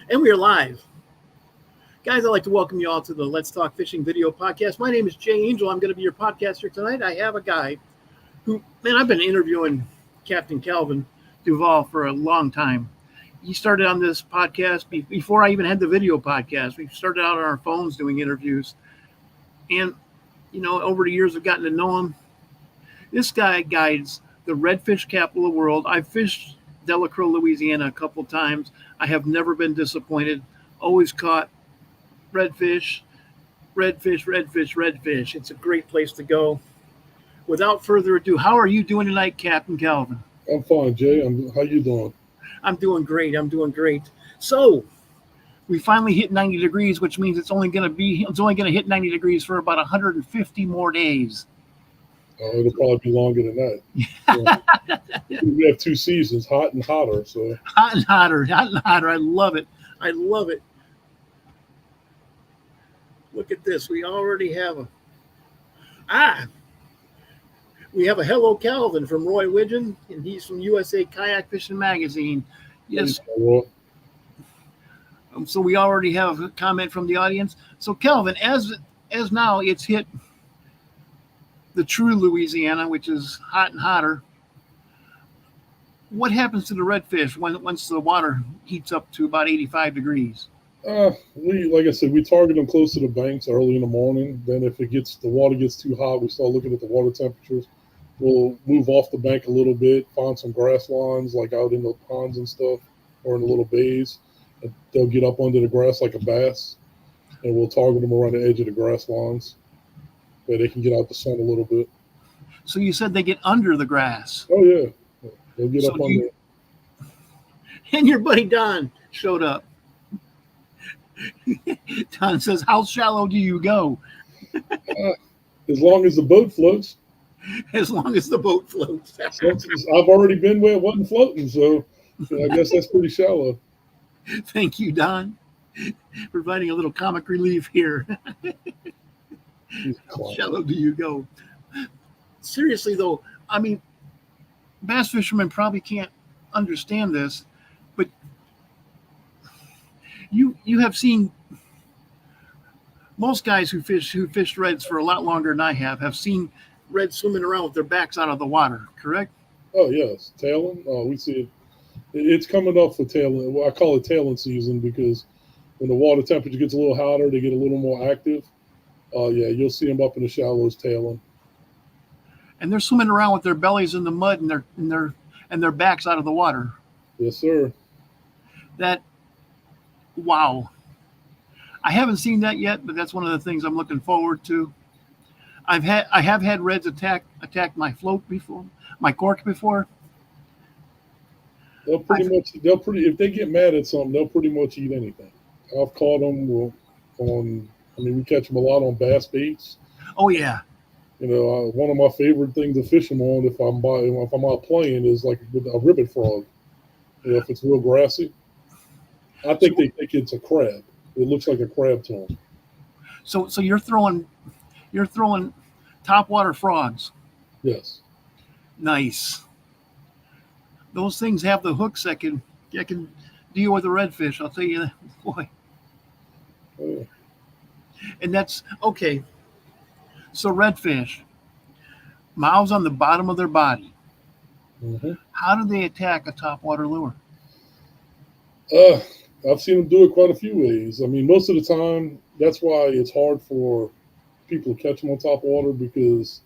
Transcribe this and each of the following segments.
And we are live. Guys, I'd like to welcome you all to the Let's Talk Fishing video podcast. My name is Jay Angel. I'm going to be your podcaster tonight. I have a guy who, man, I've been interviewing Captain Calvin Duvalle for a long time. He started on this podcast before I even had the video podcast. We started out on our phones doing interviews. And, over the years, I've gotten to know him. This guy guides the Redfish Capital of the world. I've fished Delacroix, Louisiana a couple of times. I have never been disappointed. Always caught redfish. It's a great place to go. Without further ado, how are you doing tonight, Captain Calvin? I'm fine, Jay. How you doing? I'm doing great. So we finally hit 90 degrees, which means it's only going to hit 90 degrees for about 150 more days. It'll probably be longer than that. So, we have 2 seasons, hot and hotter. So hot and hotter. I love it. Look at this. We already have a Hello Calvin from Roy Widgeon, and he's from USA Kayak Fishing Magazine. Yes. So we already have a comment from the audience. So Calvin, as now it's hit the true Louisiana, which is hot and hotter. What happens to the redfish once the water heats up to about 85 degrees? Like I said, we target them close to the banks early in the morning. Then if the water gets too hot, we start looking at the water temperatures. We'll move off the bank a little bit, find some grass lines like out in the ponds and stuff, or in the little bays. And they'll get up under the grass like a bass, and we'll target them around the edge of the grass lines where they can get out the sun a little bit. So you said they get under the grass? Oh, yeah. They'll get up under it. And your buddy Don showed up. Don says, how shallow do you go? As long as the boat floats. As long as the boat floats. I've already been where it wasn't floating, so I guess that's pretty shallow. Thank you, Don, providing a little comic relief here. How shallow do you go? Seriously, though, I mean, bass fishermen probably can't understand this, but you have seen most guys who fished reds for a lot longer than I have seen reds swimming around with their backs out of the water, correct? Oh, yes. Tailing. We see it. It's coming up for tailing. Well, I call it tailing season because when the water temperature gets a little hotter, they get a little more active. Yeah, you'll see them up in the shallows tailing. And they're swimming around with their bellies in the mud and their backs out of the water. Yes, sir. Wow. I haven't seen that yet, but that's one of the things I'm looking forward to. I have had reds attack my float before, my cork before. If they get mad at something, they'll pretty much eat anything. I've caught them we catch them a lot on bass baits. Oh yeah. One of my favorite things to fish them on if I'm out playing is like with a ribbit frog. If it's real grassy, I think they think it's a crab. It looks like a crab to them. So you're throwing topwater frogs. Yes. Nice. Those things have the hooks that can deal with the redfish. I'll tell you that, boy. Oh, yeah. And that's okay. So redfish, mouths on the bottom of their body. Mm-hmm. How do they attack a topwater lure? I've seen them do it quite a few ways. I mean, most of the time, that's why it's hard for people to catch them on top water because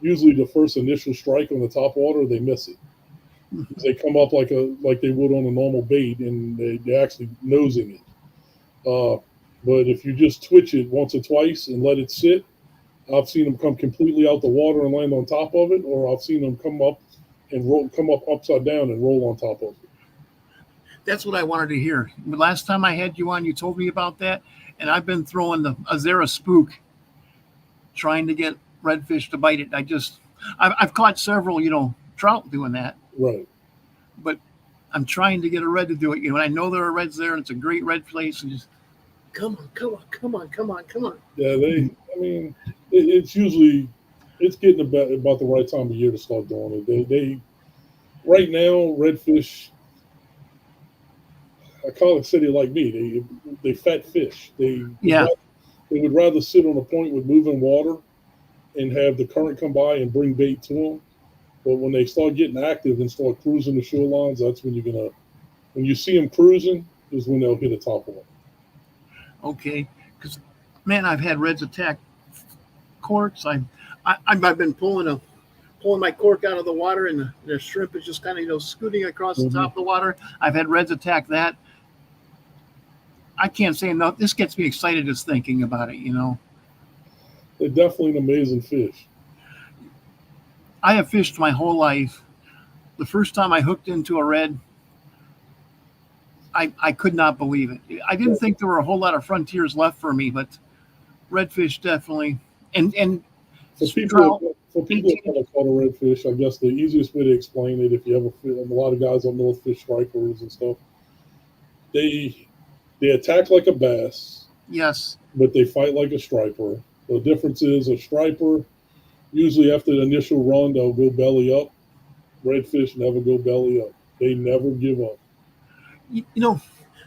usually the first initial strike on the top water, they miss it. They come up like they would on a normal bait, and they're actually nosing it. But if you just twitch it once or twice and let it sit, I've seen them come completely out the water and land on top of it, or I've seen them come up upside down and roll on top of it. That's what I wanted to hear. The last time I had you on, you told me about that, and I've been throwing the Azera spook, trying to get redfish to bite it. I've caught several, trout doing that. Right. But I'm trying to get a red to do it. And I know there are reds there, and it's a great red place. And just come on. Yeah, it's getting about the right time of year to start doing it. They right now redfish I call it city like me. They fat fish. Yeah. They would rather sit on a point with moving water and have the current come by and bring bait to them. But when they start getting active and start cruising the shorelines, that's when when you see them cruising, is when they'll hit a top water. Okay. Because, man, I've had reds attack corks. I've been pulling my cork out of the water, and the shrimp is just kind of scooting across the top of the water. I've had reds attack that. I can't say enough. This gets me excited just thinking about it. They're definitely an amazing fish. I have fished my whole life. The first time I hooked into a red, I could not believe it. I didn't think there were a whole lot of frontiers left for me, but redfish definitely. And For trout, people that kind of caught a redfish, I guess the easiest way to explain it, if you ever, a lot of guys on North Fish stripers and stuff, they attack like a bass. yes. But they fight like a striper. The difference is a striper, usually after the initial run, they'll go belly up. Redfish never go belly up. They never give up.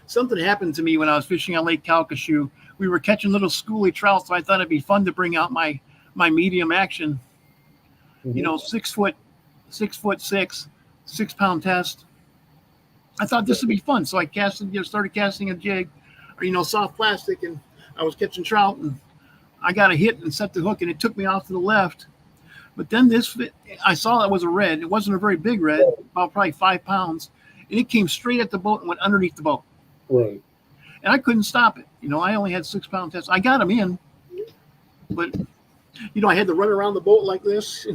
Something happened to me when I was fishing on Lake Calcasieu. We were catching little schoolie trout, so I thought it'd be fun to bring out my medium action. 6 foot 6, 6 pound test. I thought this would be fun, so I started casting a jig, or soft plastic, and I was catching trout, and I got a hit and set the hook, and it took me off to the left. But then I saw it was a red. It wasn't a very big red, about probably 5 pounds, and it came straight at the boat and went underneath the boat. Right. And I couldn't stop it. I only had 6 pound tests. I got him in, but I had to run around the boat like this.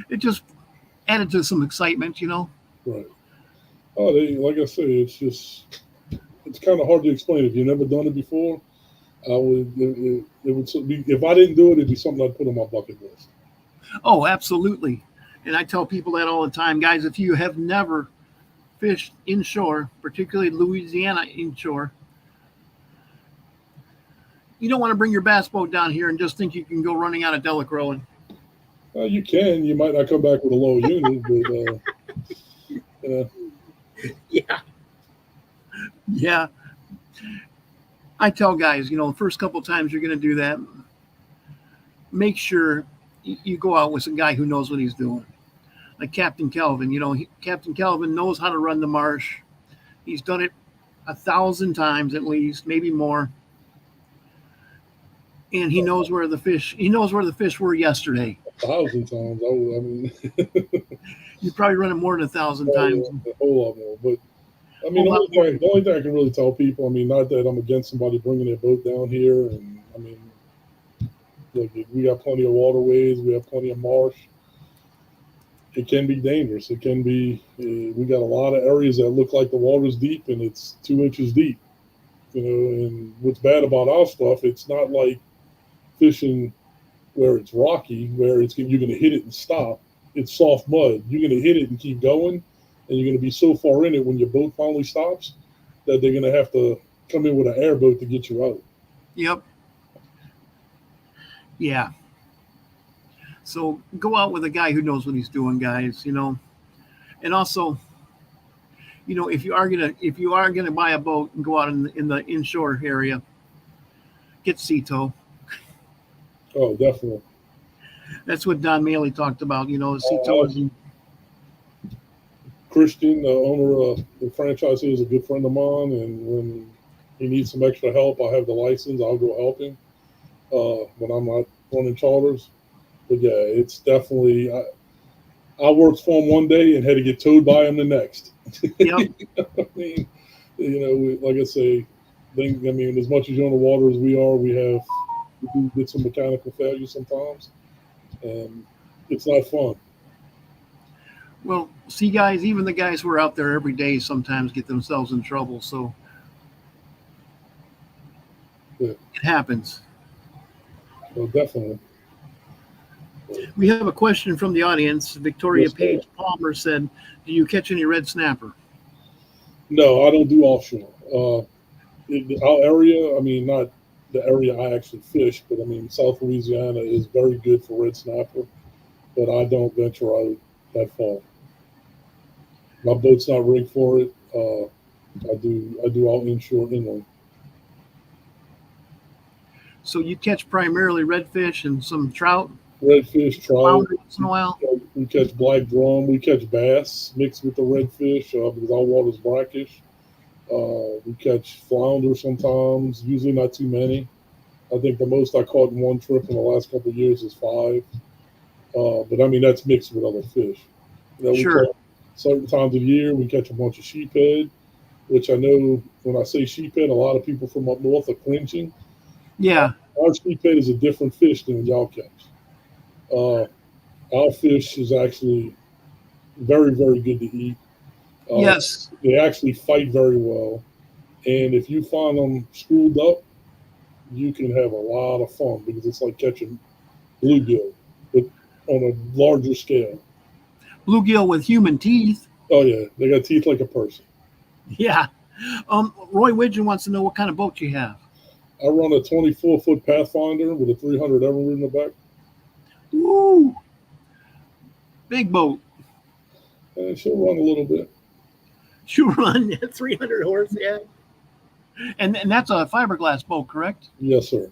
It just added to some excitement, Right. Oh, like I say, it's kind of hard to explain. If you've never done it before, it would be, if I didn't do it, it'd be something I'd put on my bucket list. Oh, absolutely. And I tell people that all the time, guys, if you have never fished inshore, particularly Louisiana inshore, you don't want to bring your bass boat down here and just think you can go running out of Delacroix. You can. You might not come back with a low unit, but Yeah. I tell guys, the first couple of times you're going to do that, make sure you go out with a guy who knows what he's doing. Like Captain Calvin, Captain Calvin knows how to run the marsh. He's done it 1,000 times at least, maybe more. And he knows where the fish were yesterday. 1,000 times. I mean, you probably run it more than 1,000 times. A whole lot more. But I mean, the only thing I can really tell people, I mean, not that I'm against somebody bringing their boat down here, and I mean, look, we got plenty of waterways, we have plenty of marsh. It can be dangerous. It can be. We got a lot of areas that look like the water's deep, and it's 2 inches deep. And what's bad about our stuff, it's not like fishing where it's rocky, where you're going to hit it and stop. It's soft mud. You're going to hit it and keep going, and you're going to be so far in it when your boat finally stops that they're going to have to come in with an airboat to get you out. Yep. Yeah. So go out with a guy who knows what he's doing, guys. And also, if you are gonna buy a boat and go out in the inshore area, get sea tow. Oh, definitely. That's what Don Maley talked about. Sea tow. Christian, the owner of the franchise, is a good friend of mine, and when he needs some extra help, I have the license. I'll go help him when I'm not running charters. But yeah, it's definitely. I worked for him one day and had to get towed by him the next. Yep. I mean, like I say, as much as you're on the water as we are, we do get some mechanical failures sometimes, and it's not fun. Well, see, guys, even the guys who are out there every day sometimes get themselves in trouble. So it happens. Well, definitely. We have a question from the audience. Victoria Page Palmer said, "Do you catch any red snapper?" No, I don't do offshore. Our area, I mean, not the area I actually fish, but I mean, South Louisiana is very good for red snapper, but I don't venture out that far. My boat's not rigged for it. I do all inshore inland. So you catch primarily redfish and some trout, Redfish, trout. flounder once in a while. We catch black drum. We catch bass mixed with the redfish because our water's brackish. We catch flounder sometimes, usually not too many. I think the most I caught in one trip in the last couple of years is 5. But I mean, that's mixed with other fish. We Sure. caught certain times of the year, we catch a bunch of sheephead, which I know when I say sheephead, a lot of people from up north are cringing. Yeah. Our sheephead is a different fish than y'all catch. Our fish is actually very, very good to eat. Yes. They actually fight very well. And if you find them schooled up, you can have a lot of fun because it's like catching bluegill, but on a larger scale. Bluegill with human teeth. Oh, yeah. They got teeth like a person. Yeah. Roy Widgeon wants to know what kind of boat you have. I run a 24-foot Pathfinder with a 300 Emerald in the back. Ooh. Big boat. And she'll run a little bit. She'll run 300 horse, yeah. And that's a fiberglass boat, correct? Yes, sir.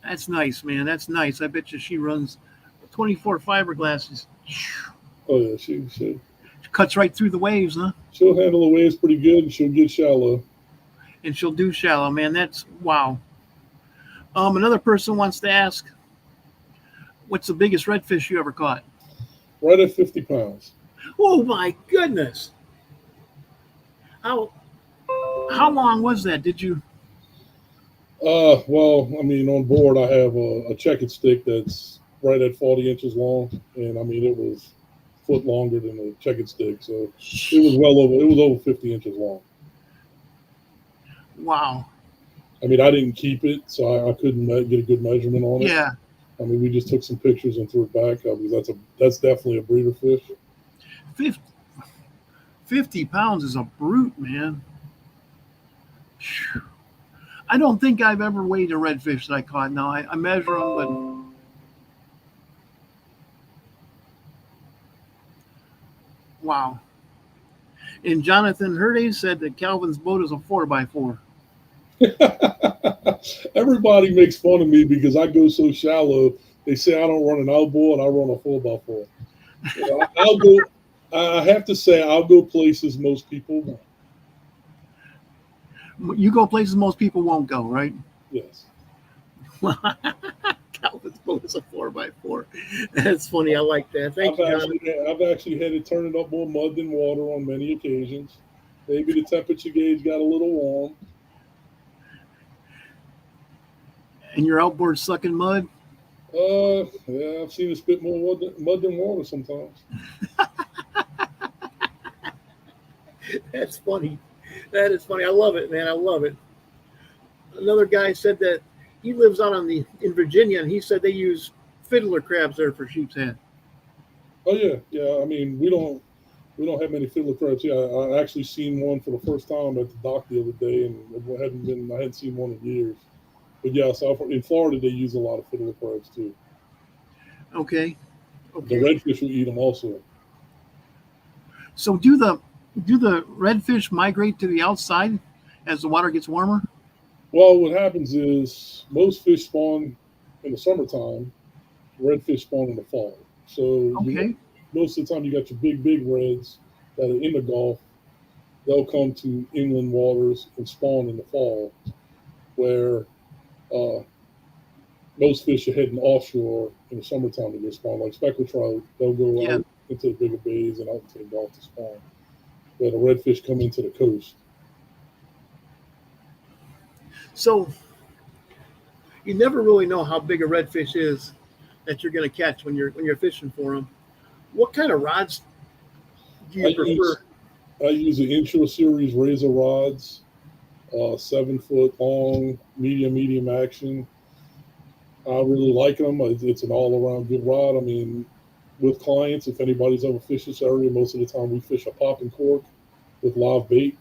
That's nice, man. That's nice. I bet you she runs 24 fiberglasses. Oh, yeah. She Cuts right through the waves, huh? she'll handle the waves pretty good, and she'll get shallow. And she'll do shallow, man. That's wow. Another person wants to ask, what's the biggest redfish you ever caught? Right at 50 pounds. Oh my goodness! How long was that? Did you? Well, I mean, on board I have a checkered stick that's right at 40 inches long, and I mean it was a foot longer than the checkered stick, so it was over 50 inches long. Wow. I mean, I didn't keep it, so I couldn't get a good measurement on it. Yeah. I mean, we just took some pictures and threw it back because that's definitely a breeder fish. 50 pounds is a brute, man. I don't think I've ever weighed a redfish that I caught. Now I measure them, but wow. And Jonathan Hurday said that Calvin's boat is a 4x4. Everybody makes fun of me because I go so shallow. They say I don't run an outboard. I run a 4x4. I'll go. I have to say I'll go places most people won't. You go places most people won't go, right? Yes. Calvin's boat is a 4x4. That's funny. I like that. Thank you, Jonathan. I've actually had it turning up more mud than water on many occasions. Maybe the temperature gauge got a little warm. And your outboard sucking mud? Yeah, I've seen it spit more mud than water sometimes. That's funny. That is funny. I love it, man. I love it. Another guy said that he lives out in Virginia, and he said they use fiddler crabs there for sheep's head. Oh yeah. I mean, we don't have many fiddler crabs here. I actually seen one for the first time at the dock the other day, and I hadn't seen one in years. But yeah, so in Florida they use a lot of fiddler crabs too. Okay. The redfish will eat them also. So do the redfish migrate to the outside as the water gets warmer? Well, what happens is most fish spawn in the summertime. Redfish spawn in the fall. So most of the time you got your big reds that are in the Gulf. They'll come to inland waters and spawn in the fall, where most fish are heading offshore in the summertime to get spawn. Like speckled trout, they'll go out into the bigger bays and out into the Gulf to spawn. Where the redfish come into the coast. So you never really know how big a redfish is that you're going to catch when you're fishing for them. What kind of rods do you prefer? I use the Inshore Series razor rods, 7 foot long, medium action. I really like them. It's an all-around good rod. I mean, with clients, if anybody's ever fished this area, most of the time we fish a pop and cork with live bait.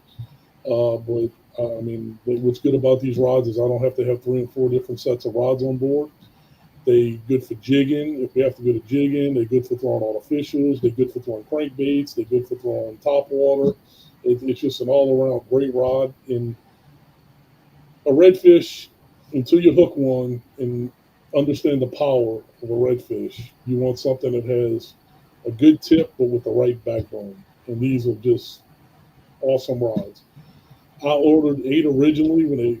But I mean, what's good about these rods is I don't have to have 3 and 4 different sets of rods on board. They good for jigging. If we have to go to jigging, they're good for throwing artificials. They're good for throwing crankbaits. They're good for throwing top water. It's just an all-around great rod. And a redfish, until you hook one and understand the power of a redfish, you want something that has a good tip but with the right backbone. And these are just awesome rods. I ordered 8 originally when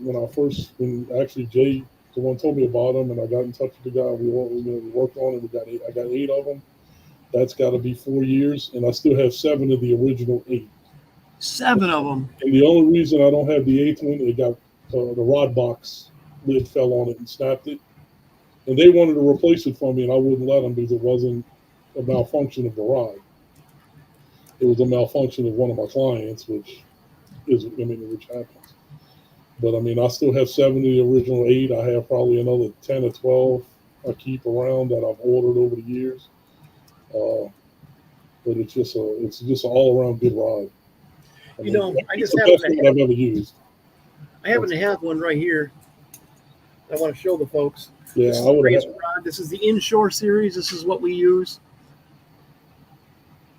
actually Jay, the one, told me about them, and I got in touch with the guy. We worked on it. I got 8 of them. That's got to be 4 years, and I still have 7 of the original 8. 7 of them. And the only reason I don't have the 8th one, it got the rod box lid fell on it and snapped it, and they wanted to replace it for me, and I wouldn't let them because it wasn't a malfunction of the rod. It was a malfunction of one of my clients, which happens. But I mean, I still have 7 of the original 8. I have probably another 10 or 12 I keep around that I've ordered over the years. But it's just an all around good rod. I just the best one I've ever used. I happen to have one right here. I want to show the folks. Yeah, this is the razor rod. This is the Inshore series. This is what we use.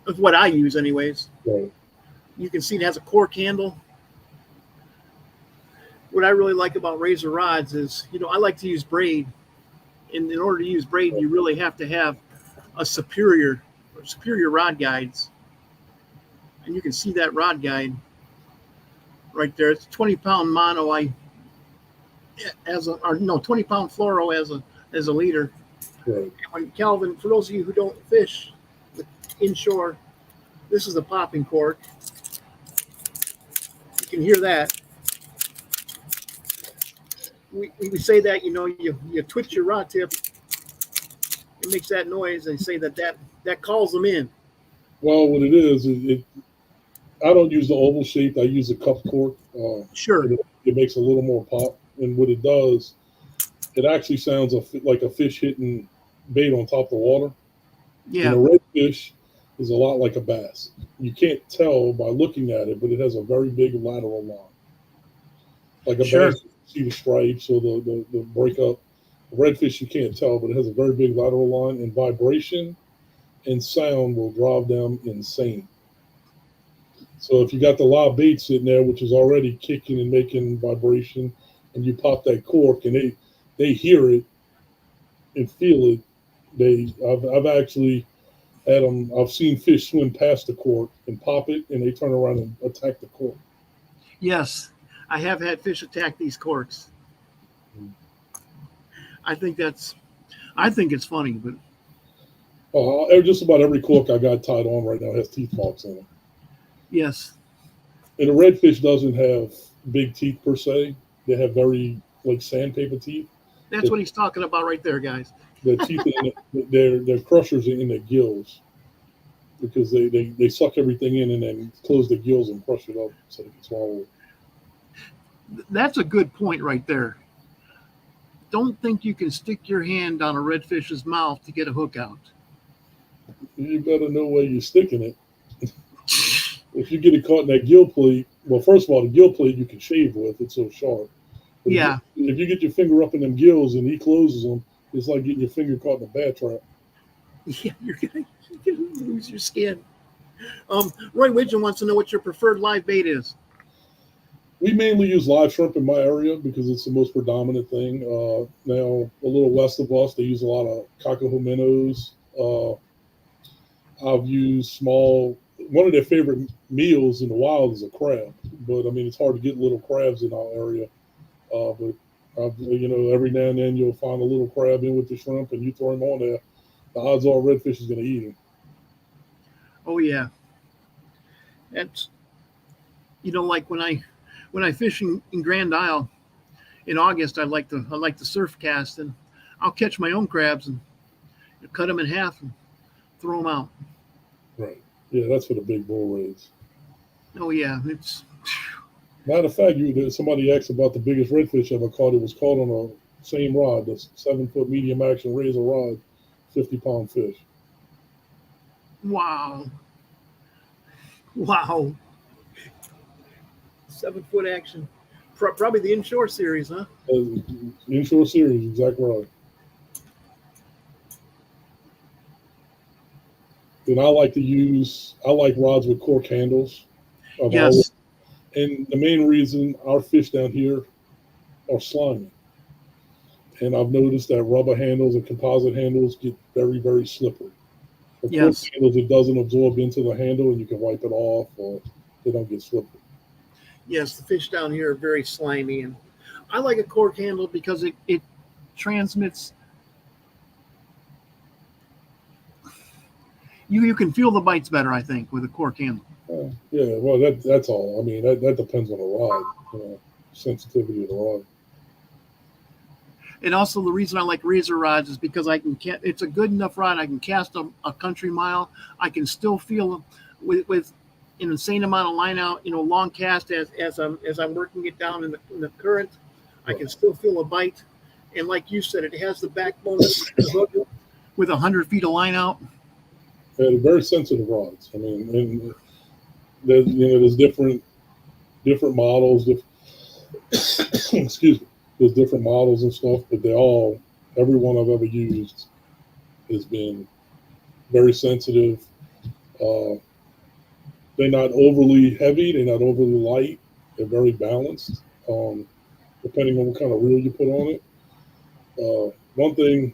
It's what I use, anyways. Right. You can see it has a cork handle. What I really like about razor rods is, I like to use braid. And in order to use braid, you really have to have a superior rod guides. And you can see that rod guide right there. It's 20-pound mono. 20-pound fluoro as a leader. Right. And when Calvin, for those of you who don't fish inshore, this is the popping cork. You can hear that. We say that, you twitch your rod tip, it makes that noise, and say that calls them in. Well, what it is, I don't use the oval shape. I use a cup cork. Sure. It makes a little more pop. And what it does, it actually sounds like a fish hitting bait on top of the water. Yeah. And a redfish is a lot like a bass. You can't tell by looking at it, but it has a very big lateral line. Like a bass, you see the stripes or the breakup. A redfish, you can't tell, but it has a very big lateral line, and vibration and sound will drive them insane. So if you got the live bait sitting there, which is already kicking and making vibration, and you pop that cork and they hear it and feel it, I've actually had them. I've seen fish swim past the cork and pop it, and they turn around and attack the cork. Yes, I have had fish attack these corks. I think it's funny, but just about every cork I got tied on right now has teeth marks in it. Yes. And a redfish doesn't have big teeth per se. They have very sandpaper teeth. That's what he's talking about right there, guys. Their teeth, their crushers are in their gills because they suck everything in and then close the gills and crush it up so they can swallow it. That's a good point right there. Don't think you can stick your hand on a redfish's mouth to get a hook out. You better know where you're sticking it. If you get it caught in that gill plate, well, first of all, the gill plate you can shave with. It's so sharp. But yeah. If you get your finger up in them gills and he closes them, it's like getting your finger caught in a bat trap. Yeah, you're gonna lose your skin. Roy Widgeon wants to know what your preferred live bait is. We mainly use live shrimp in my area because it's the most predominant thing. Now, a little west of us, they use a lot of cacos. I've used small. One of their favorite meals in the wild is a crab, but I mean it's hard to get little crabs in our area. But every now and then you'll find a little crab in with the shrimp, and you throw him on there. The odds are redfish is going to eat him. Oh yeah, that's like when I fish in Grand Isle in August, I like to surf cast, and I'll catch my own crabs and cut them in half and throw them out. Right. Yeah, that's for the big bull rays. Oh yeah, it's. Matter of fact, somebody asked about the biggest redfish ever caught. It was caught on a same rod, the 7-foot medium action razor rod, 50-pound fish. Wow. 7-foot action. Probably the Inshore series, huh? Inshore series, exactly right. And I like rods with cork handles. Yes. And the main reason our fish down here are slimy. And I've noticed that rubber handles and composite handles get very, very slippery. The cork Yes. handles, it doesn't absorb into the handle and you can wipe it off or they don't get slippery. Yes. The fish down here are very slimy, and I like a cork handle because it transmits. You can feel the bites better, I think, with a cork handle. Yeah, well, that's all. I mean, that depends on the rod, sensitivity of the rod. And also the reason I like razor rods is because it's a good enough rod. I can cast a country mile. I can still feel with an insane amount of line out, long cast as I'm working it down in the current. I can still feel a bite. And like you said, it has the backbone with 100 feet of line out. They're very sensitive rods. I mean, and there's different models. Excuse me. There's different models and stuff, but every one I've ever used has been very sensitive. They're not overly heavy. They're not overly light. They're very balanced, depending on what kind of reel you put on it. One thing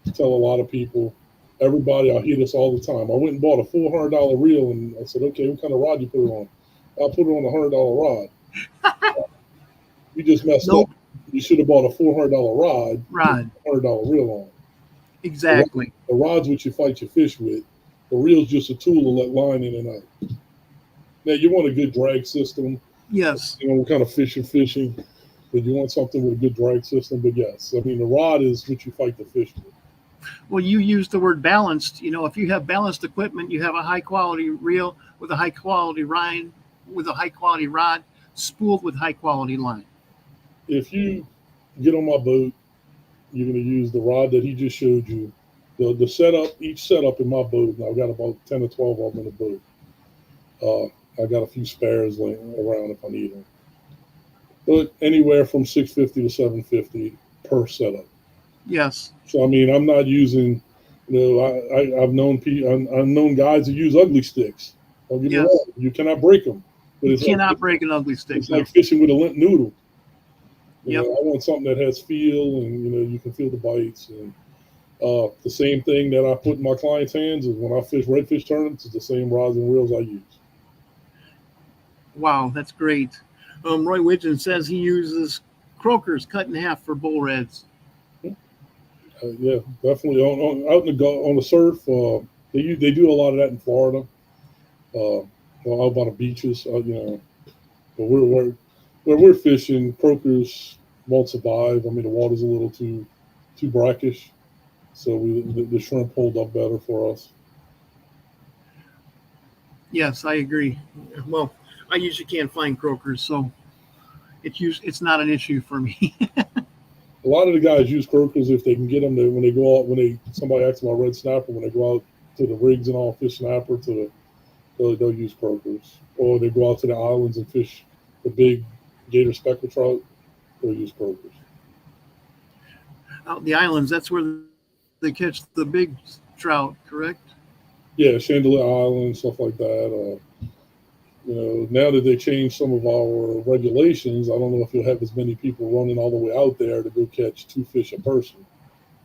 to tell a lot of people, everybody, I hear this all the time. I went and bought a $400 reel, and I said, okay, what kind of rod you put it on? I put it on a $100 rod. You just messed up. You should have bought a $400 rod. $100 reel on. Exactly. The rod's what you fight your fish with. The reel's just a tool to let line in and out. Now, you want a good drag system. Yes. What kind of fish you're fishing, but you want something with a good drag system. But yes, I mean, the rod is what you fight the fish with. Well, you used the word balanced. If you have balanced equipment, you have a high quality reel with a high quality line, with a high quality rod, spooled with high quality line. If you get on my boat, you're going to use the rod that he just showed you. The setup, each setup in my boat, and I've got about 10 or 12 of them in the boat. I got a few spares laying around if I need them. But anywhere from $650 to $750 per setup. Yes. So I mean, I'm not using. I've known guys that use ugly sticks. Don't get me wrong. You cannot break them. But you cannot break an ugly stick. It's like fishing with a limp noodle. Yep. I want something that has feel, and you can feel the bites. And the same thing that I put in my clients' hands is when I fish redfish tournaments, it's the same rods and reels I use. Wow, that's great. Roy Widgeon says he uses croakers cut in half for bull reds. Yeah, definitely. Out on the surf, they do a lot of that in Florida. Out by the beaches, But where we're fishing, croakers won't survive. I mean, the water's a little too brackish, so the shrimp hold up better for us. Yes, I agree. Well, I usually can't find croakers, so it's not an issue for me. A lot of the guys use croakers if they can get them. When they go out, somebody asks about red snapper, when they go out to the rigs and all fish snapper, they'll use croakers, or they go out to the islands and fish the big gator speckled trout. They'll use croakers. Out the islands, that's where they catch the big trout, correct? Yeah, Chandelier Island, stuff like that. Now that they changed some of our regulations, I don't know if you'll have as many people running all the way out there to go catch 2 fish a person,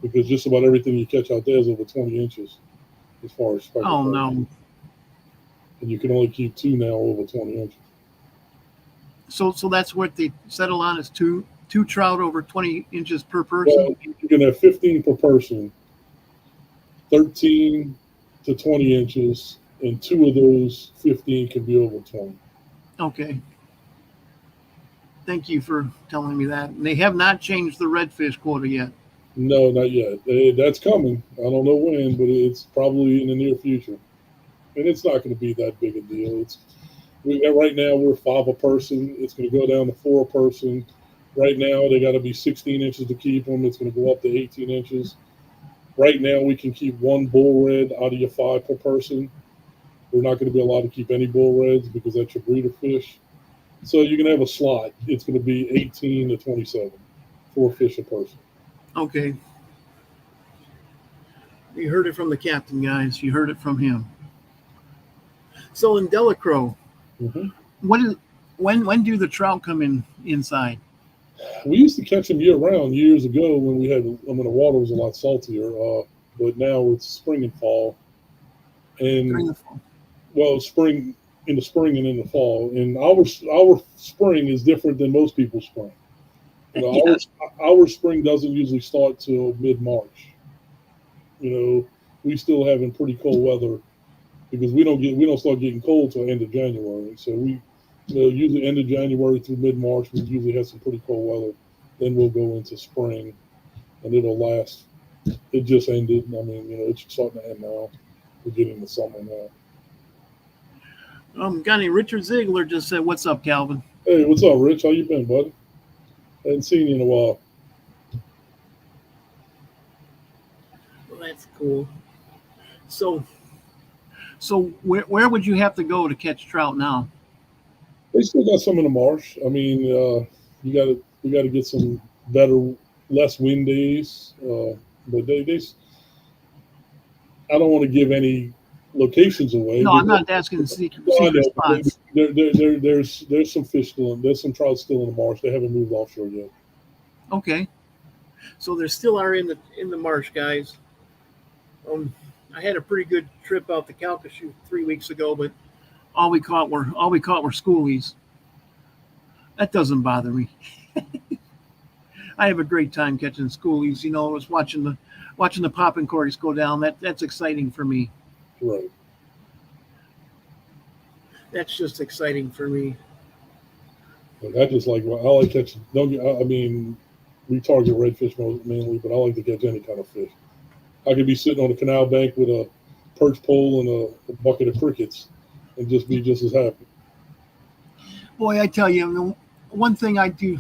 because just about everything you catch out there is over 20 inches as far as speckled trout. No. And you can only keep 2 now over 20 inches. So that's what they settle on is two trout over 20 inches per person? Well, you can have 15 per person, 13 to 20 inches, and 2 of those 15 can be over 20. Okay. Thank you for telling me that. And they have not changed the redfish quota yet. No, not yet. That's coming. I don't know when, but it's probably in the near future. And it's not going to be that big a deal. Right now we're 5 a person. It's going to go down to 4 a person. Right now they got to be 16 inches to keep them. It's going to go up to 18 inches. Right now we can keep 1 bull red out of your 5 per person. We're not going to be allowed to keep any bull reds because that's your breeder fish. So you're going to have a slot. It's going to be 18 to 27, 4 fish a person. Okay. You heard it from the captain, guys. You heard it from him. So in Delacroix, Hmm. what is when do the trout come in inside? We used to catch them year round years ago when the water was a lot saltier. But now it's spring and fall, During and the fall. well, spring in the spring and in the fall. And our spring is different than most people's spring. You know, Yes. our spring doesn't usually start till mid March. You know, we still having pretty cold weather because we don't start getting cold till end of January. So usually end of January through mid March we usually have some pretty cold weather. Then we'll go into spring and it'll last. It just ended. I mean, it's starting to end now. We're getting the summer now. Got Richard Ziegler just said, "What's up, Calvin?" Hey, what's up, Rich? How you been, buddy? Hadn't seen you in a while. Well, that's cool. So, where would you have to go to catch trout now? They still got some in the marsh. I mean, we got to get some better, less wind days. But I don't want to give any locations away. No, I'm not asking secret I know, spots. there's some fish still there's some trout still in the marsh. They haven't moved offshore yet. Okay, so there still are in the marsh, guys. Um, I had a pretty good trip out to Calcasieu 3 weeks ago, but all we caught were schoolies. That doesn't bother me. I have a great time catching schoolies. I was watching the popping corks go down. That's exciting for me. Right. That's just exciting for me. But I like catching. I mean, we target redfish mainly, but I like to catch any kind of fish. I could be sitting on a canal bank with a perch pole and a bucket of crickets, and just be just as happy. Boy, I tell you, one thing I do,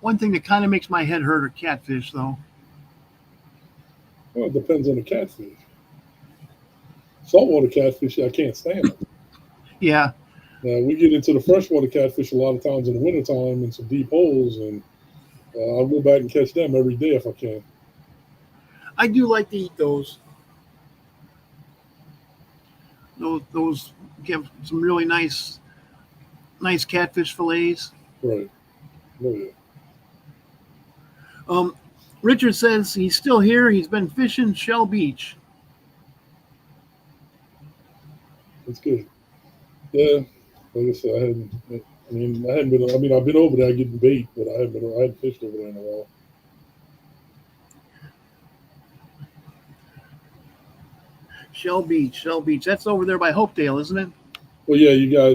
one thing that kind of makes my head hurt are catfish, though. Well, it depends on the catfish. Saltwater catfish, I can't stand them. Yeah, Now we get into the freshwater catfish a lot of times in the wintertime in some deep holes, and I'll go back and catch them every day if I can. I do like to eat those. Those give some really nice catfish fillets. Right. Oh yeah. Um, Richard says he's still here. He's been fishing Shell Beach. That's good. Yeah. Like I said, I hadn't been. I mean, I've been over there getting bait, but I hadn't fished over there in a while. Shell Beach. That's over there by Hopedale, isn't it? Well, yeah,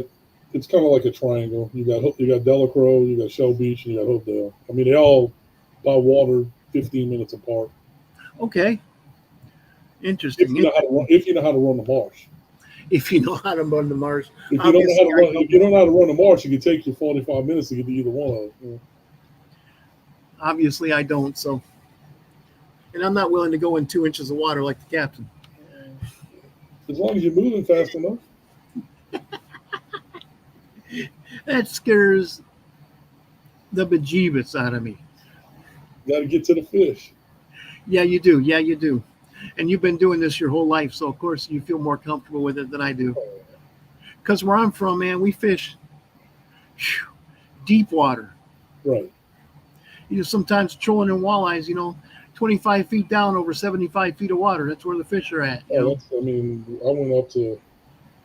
it's kind of like a triangle. You got Delacroix, you got Shell Beach, and you got Hopedale. I mean, they all by water, 15 minutes apart. Okay. Interesting. If you know how to run the marsh. If you know how to run the marsh. If you don't know how to run the marsh, it can take you 45 minutes to get to either one of them. Obviously, I don't. So, and I'm not willing to go in 2 inches of water like the captain. As long as you're moving fast enough. That scares the bejeebus out of me. Got to get to the fish. Yeah, you do. Yeah, you do. And you've been doing this your whole life, so of course you feel more comfortable with it than I do. Because where I'm from, man, we fish deep water. Right. Sometimes trolling and walleyes, 25 feet down over 75 feet of water. That's where the fish are at. I went up to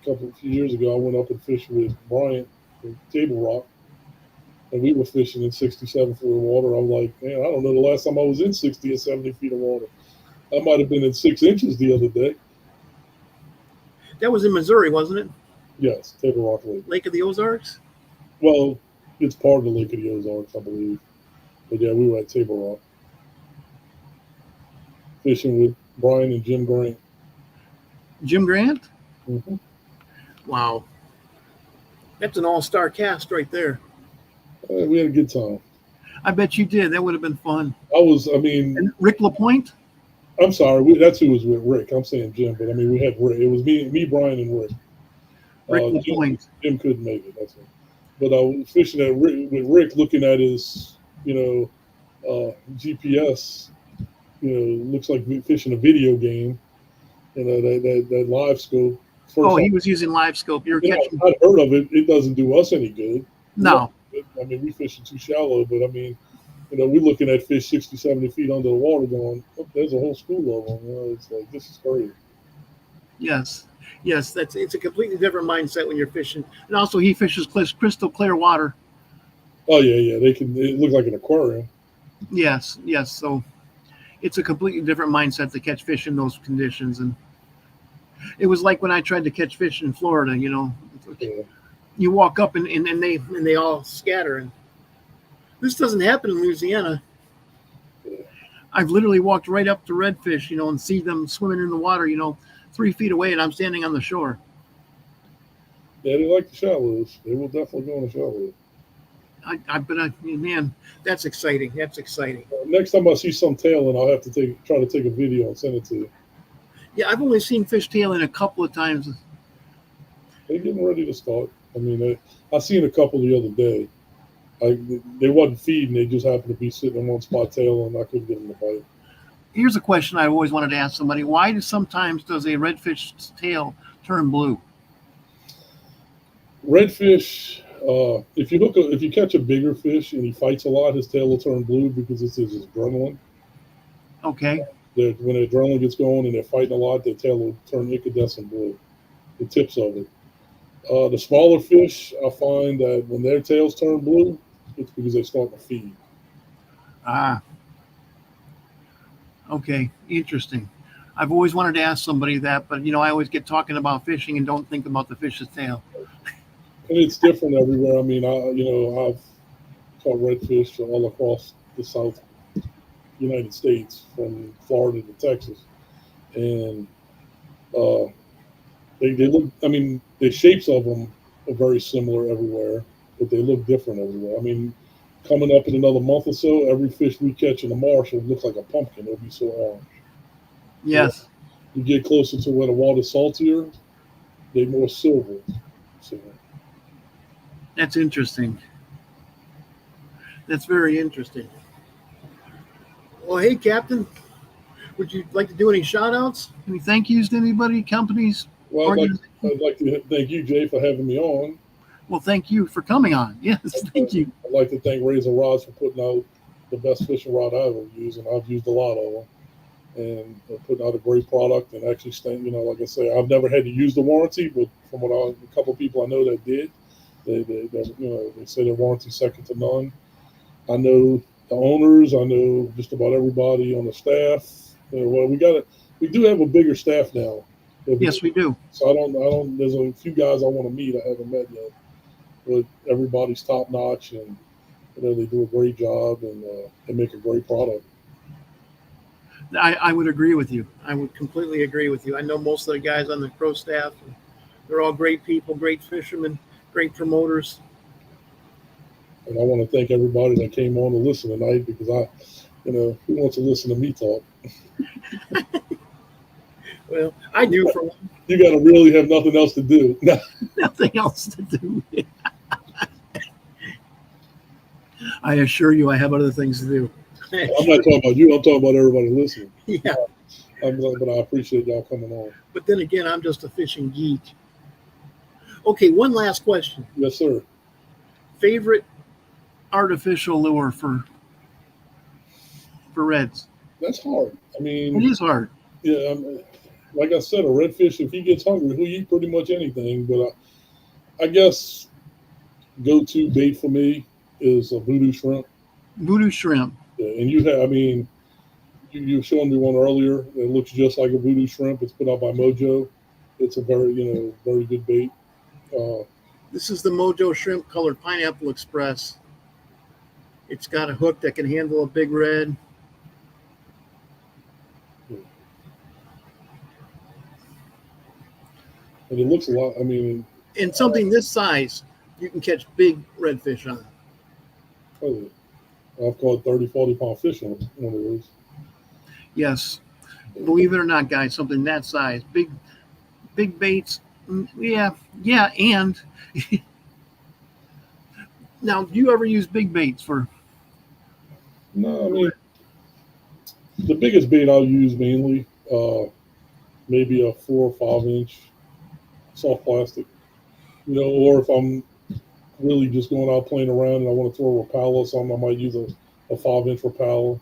a few years ago. I went up and fished with Bryant in Table Rock, and we were fishing in 67 foot of water. I'm like, man, I don't know the last time I was in 60 or 70 feet of water. I might have been in 6 inches the other day. That was in Missouri, wasn't it? Yes, Table Rock Lake. Lake of the Ozarks? Well, it's part of the Lake of the Ozarks, I believe. But yeah, we were at Table Rock fishing with Brian and Jim Grant. Jim Grant? Mm-hmm. Wow. That's an all-star cast right there. We had a good time. I bet you did. That would have been fun. And Rick LaPointe? I'm sorry, that's who was with Rick. I'm saying Jim, but I mean, we had Rick. It was me, Brian, and Rick. Rick LaPointe. Jim couldn't make it. That's it. But I was fishing with Rick, looking at his, GPS, looks like fishing a video game. That live scope. Oh, First, he was using live scope. You're catching. I'd heard of it. It doesn't do us any good. No. I mean, we fishing too shallow, but I mean, we're looking at fish 60, 70 feet under the water going, oh, there's a whole school of them. It's like, this is crazy. Yes. It's a completely different mindset when you're fishing. And also, he fishes crystal clear water. Oh, yeah. It looks like an aquarium. Yes. So it's a completely different mindset to catch fish in those conditions. And it was like when I tried to catch fish in Florida, Yeah. You walk up and they all scatter. And this doesn't happen in Louisiana. Yeah. I've literally walked right up to redfish, and see them swimming in the water, 3 feet away, and I'm standing on the shore. Yeah, they like the shallows. They will definitely go in the shallows. Man, that's exciting. Next time I see some tailing, I'll have to try to take a video and send it to you. Yeah, I've only seen fish tailing a couple of times. They're getting ready to start. I mean, I seen a couple the other day. They wasn't feeding. They just happened to be sitting in one spot tailing, and I couldn't get them to bite. Here's a question I always wanted to ask somebody. Why does a redfish's tail turn blue? Redfish, if you catch a bigger fish and he fights a lot, his tail will turn blue because it's his adrenaline. Okay. When the adrenaline gets going and they're fighting a lot, their tail will turn incandescent blue, the tips of it. The smaller fish, I find that when their tails turn blue, it's because they start to feed. Ah. Okay, interesting. I've always wanted to ask somebody that, but I always get talking about fishing and don't think about the fish's tail. And it's different everywhere. I mean, I've caught redfish all across the South United States, from Florida to Texas, and they look. I mean, the shapes of them are very similar everywhere, but they look different everywhere. I mean, coming up in another month or so, every fish we catch in the marsh will look like a pumpkin. It'll be so orange. Yes. You get closer to where the water's saltier, they're more silver. So, that's interesting. That's very interesting. Well, hey, Captain, would you like to do any shout-outs? Any thank yous to anybody, companies? Well, I'd like to thank you, Jay, for having me on. Well, thank you for coming on. Yes, thank you. I'd like to thank Razor Rods for putting out the best fishing rod I ever used, and I've used a lot of them. And putting out a great product, and actually staying, like I say, I've never had to use the warranty, but from a couple of people I know that did, they say their warranty second to none. I know the owners, I know just about everybody on the staff. Well, we do have a bigger staff now. Yes, we do. So I don't. There's a few guys I want to meet I haven't met yet, but everybody's top notch, and they do a great job, and they make a great product. I would agree with you. I would completely agree with you. I know most of the guys on the pro staff. They're all great people, great fishermen, great promoters. And I want to thank everybody that came on to listen tonight, because who wants to listen to me talk? Well, I do for one. You got to really have nothing else to do. Nothing else to do. I assure you, I have other things to do. I'm not talking about you. I'm talking about everybody listening. Yeah. But I appreciate y'all coming on. But then again, I'm just a fishing geek. Okay, one last question. Yes, sir. Favorite artificial lure for reds? That's hard. I mean, it is hard. Yeah, like I said, a redfish, if he gets hungry, he'll eat pretty much anything. But I guess go-to bait for me is a voodoo shrimp. Voodoo shrimp. Yeah, and you showed me one earlier that looks just like a voodoo shrimp. It's put out by Mojo. It's a very, very good bait. This is the Mojo Shrimp Colored Pineapple Express. It's got a hook that can handle a big red. And it looks a lot, and something this size, you can catch big redfish on. Oh, I've caught 30, 40-pound fish on one of those. Yes. Believe it or not, guys, something that size. Big baits. Yeah. And now, do you ever use big baits for? No, The biggest bait I'll use mainly, maybe a 4 or 5 inch soft plastic, or if I'm really just going out playing around and I want to throw a Rapala or something, I might use a 5 inch Rapala,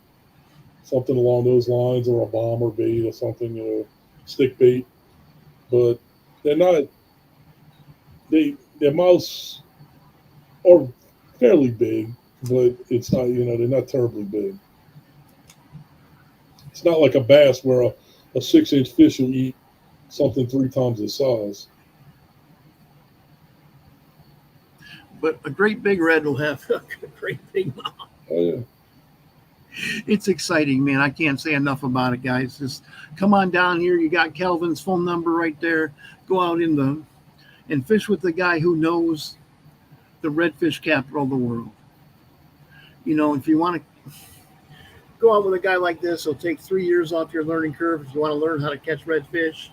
something along those lines, or a bomber bait or something, stick bait. But they're not, their mouths are fairly big, but it's not, they're not terribly big. It's not like a bass where a 6 inch fish will eat something 3 times its size. But a great big red will have a great big mouth. Oh, yeah. It's exciting, man. I can't say enough about it, guys. Just come on down here. You got Calvin's phone number right there. Go out and fish with the guy who knows the redfish capital of the world. If you want to go out with a guy like this, it'll take 3 years off your learning curve if you want to learn how to catch redfish.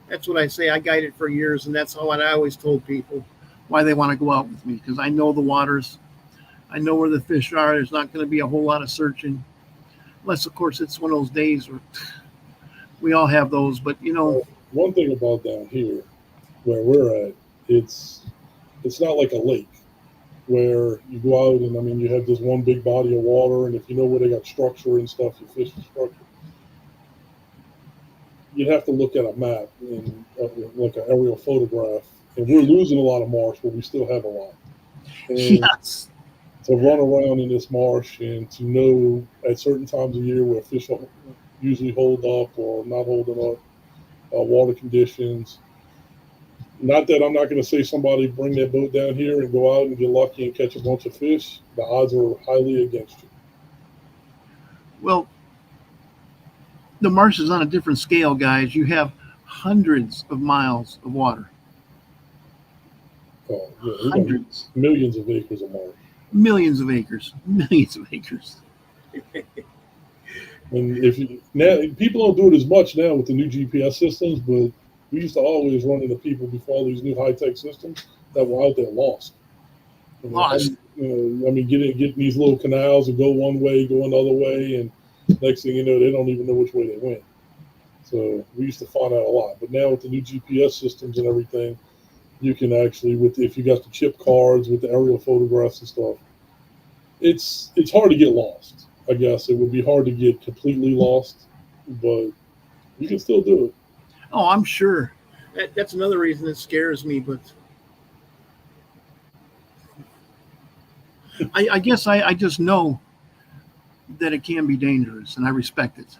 That's what I say. I guided for years, and that's how I always told people why they want to go out with me, because I know the waters. I know where the fish are. There's not going to be a whole lot of searching, unless, of course, it's one of those days where we all have those. But, one thing about down here where we're at, it's not like a lake where you go out and, you have this one big body of water, and if you know where they got structure and stuff, you fish the structure. You'd have to look at a map and like an aerial photograph, and we're losing a lot of marsh, but we still have a lot. And yes. to run around in this marsh and to know at certain times of year where fish usually hold up or not holding up, water conditions. Not that I'm not going to say somebody bring their boat down here and go out and get lucky and catch a bunch of fish. The odds are highly against you. Well, the marsh is on a different scale, guys. You have hundreds of miles of water. Yeah, hundreds. Millions of acres of marsh. Millions of acres. Millions of acres. And now people don't do it as much now with the new GPS systems, but we used to always run into people before all these new high-tech systems that were out there lost. Lost. Getting these little canals and go one way, go another way, and next thing you know, they don't even know which way they went. So we used to find out a lot. But now with the new GPS systems and everything, you can actually, if you got the chip cards with the aerial photographs and stuff, it's hard to get lost. I guess it would be hard to get completely lost, but you can still do it. Oh, I'm sure. That's another reason it scares me, but I guess I just know that it can be dangerous, and I respect it.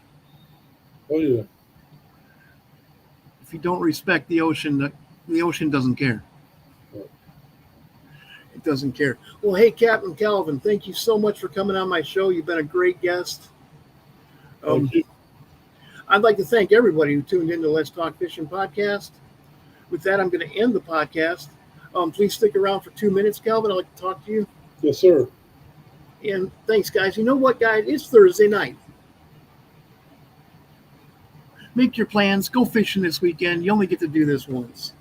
Oh, yeah. If you don't respect the ocean doesn't care. Right. It doesn't care. Well, hey, Captain Calvin, thank you so much for coming on my show. You've been a great guest. Thank you. I'd like to thank everybody who tuned in to Let's Talk Fishing podcast. With that, I'm going to end the podcast. Please stick around for 2 minutes, Calvin. I'd like to talk to you. Yes, sir. And thanks, guys. You know what, guys? It's Thursday night. Make your plans. Go fishing this weekend. You only get to do this once.